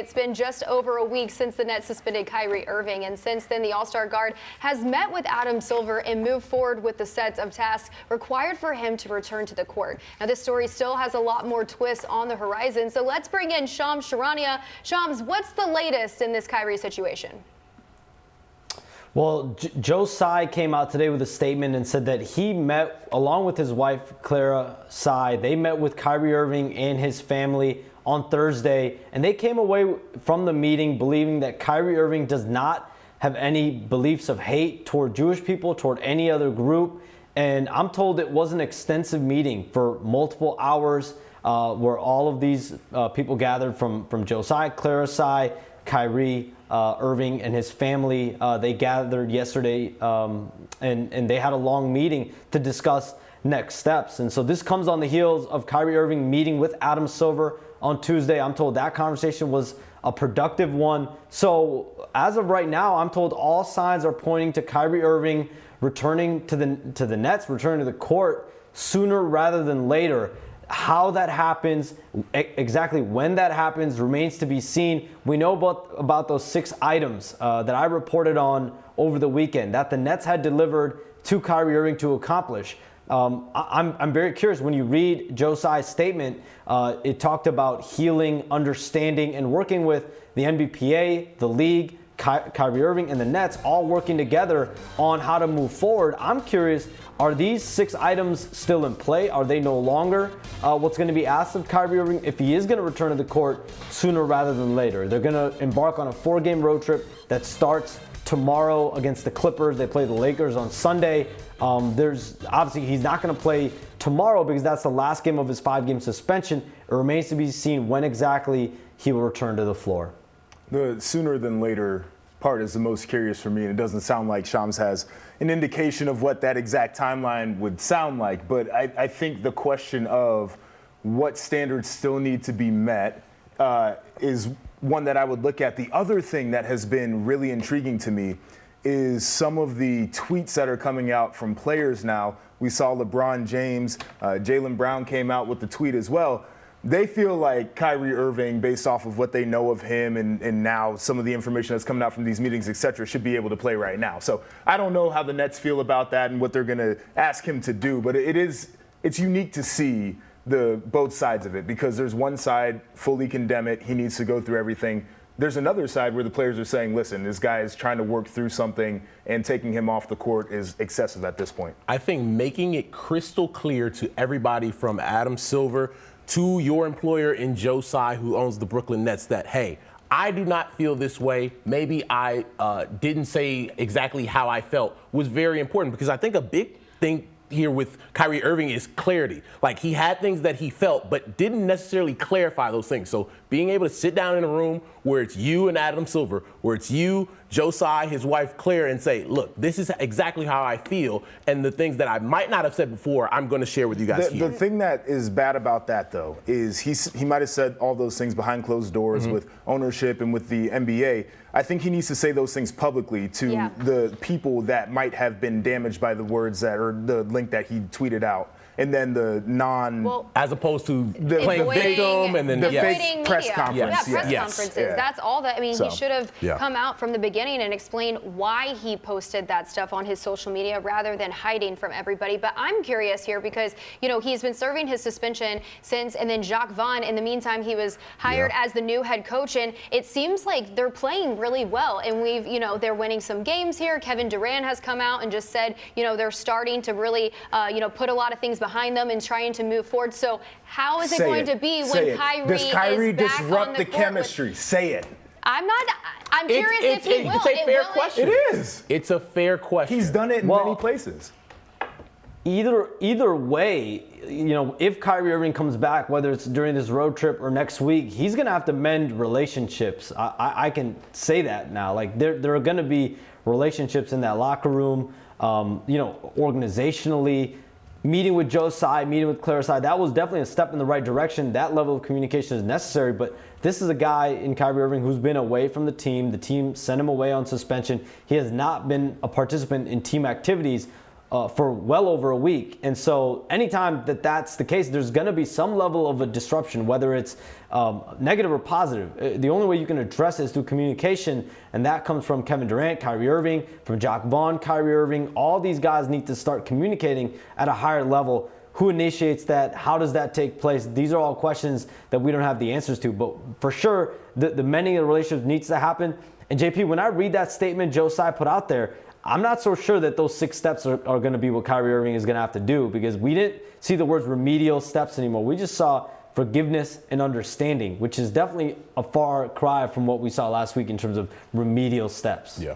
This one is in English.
It's been just over a week since the Nets suspended Kyrie Irving, and since then the All-Star guard has met with Adam Silver and moved forward with the sets of tasks required for him to return to the court. Now, this story still has a lot more twists on the horizon, so let's bring in Shams Charania. Shams, what's the latest in this Kyrie situation? Well, Joe Tsai came out today with a statement and said that he met, along with his wife, Tsai, they met with Kyrie Irving and his family on Thursday, and they came away from the meeting believing that Kyrie Irving does not have any beliefs of hate toward Jewish people, toward any other group. And I'm told it was an extensive meeting for multiple hours where all of these people gathered from Joe Tsai, Tsai, Kyrie Irving and his family. They gathered yesterday and they had a long meeting to discuss next steps. And so this comes on the heels of Kyrie Irving meeting with Adam Silver on Tuesday. I'm told that conversation was a productive one. So as of right now, I'm told all signs are pointing to Kyrie Irving returning to the Nets, returning to the court sooner rather than later. How that happens, exactly when that happens, remains to be seen. We know about those 6 items that I reported on over the weekend that the Nets had delivered to Kyrie Irving to accomplish. I'm very curious. When you read Joe Tsai's statement, it talked about healing, understanding, and working with the NBPA, the league, Kyrie Irving, and the Nets all working together on how to move forward. I'm curious, are these 6 items still in play? Are they no longer what's going to be asked of Kyrie Irving if he is going to return to the court sooner rather than later? They're going to embark on a 4-game road trip that starts tomorrow against the Clippers. They play the Lakers on Sunday. There's obviously he's not going to play tomorrow because that's the last game of his 5-game suspension. It remains to be seen when exactly he will return to the floor. The sooner than later part is the most curious for me, and it doesn't sound like Shams has an indication of what that exact timeline would sound like. But I think the question of what standards still need to be met is one that I would look at. The other thing that has been really intriguing to me is some of the tweets that are coming out from players now. We saw LeBron James, Jaylen Brown came out with the tweet as well. They feel like Kyrie Irving, based off of what they know of him and now some of the information that's coming out from these meetings, et cetera, should be able to play right now. So I don't know how the Nets feel about that and what they're going to ask him to do, but it's unique to see both sides of it, because there's one side fully condemn it, he needs to go through everything. There's another side where the players are saying, listen, this guy is trying to work through something, and taking him off the court is excessive at this point. I think making it crystal clear to everybody from Adam Silver to your employer in Joe Tsai, who owns the Brooklyn Nets, that, hey, I do not feel this way. Maybe I didn't say exactly how I felt, was very important, because I think a big thing here with Kyrie Irving is clarity. Like, he had things that he felt, but didn't necessarily clarify those things. So being able to sit down in a room where it's you and Adam Silver, where it's you, Joe Tsai, his wife Claire, and say, look, this is exactly how I feel, and the things that I might not have said before, I'm going to share with you guys here. The thing that is bad about that, though, is he might have said all those things behind closed doors with ownership and with the NBA. I think he needs to say those things publicly to the people that might have been damaged by the words that, or the link that he tweeted out. And then the as opposed to playing victim and then the fake press conference. Yeah, press conferences. That's all that. I mean, he should have come out from the beginning and explained why he posted that stuff on his social media rather than hiding from everybody. But I'm curious here because, you know, he's been serving his suspension since, and then Jacques Vaughn, in the meantime, he was hired as the new head coach. And it seems like they're playing really well. And they're winning some games here. Kevin Durant has come out and just said, you know, they're starting to really, put a lot of things behind them and trying to move forward. So how is it going to be when Kyrie Does Kyrie is back disrupt on the chemistry? Say it. I'm curious if he will. It's a fair question. It is. It's a fair question. He's done it in many places. Either way, you know, if Kyrie Irving comes back, whether it's during this road trip or next week, he's going to have to mend relationships. I can say that now. Like, there are going to be relationships in that locker room, organizationally. Meeting with Joe Tsai, meeting with Tsai, that was definitely a step in the right direction. That level of communication is necessary, but this is a guy in Kyrie Irving who's been away from the team. The team sent him away on suspension. He has not been a participant in team activities for well over a week. And so anytime that's the case, there's going to be some level of a disruption, whether it's negative or positive. The only way you can address it is through communication, and that comes from Kevin Durant, Kyrie Irving, from Jacque Vaughn, Kyrie Irving. All these guys need to start communicating at a higher level. Who initiates that? How does that take place? These are all questions that we don't have the answers to. But for sure, the mending of the relationship needs to happen. And JP, when I read that statement Tsai put out there, I'm not so sure that those 6 steps are going to be what Kyrie Irving is going to have to do, because we didn't see the words remedial steps anymore. We just saw forgiveness and understanding, which is definitely a far cry from what we saw last week in terms of remedial steps. Yeah.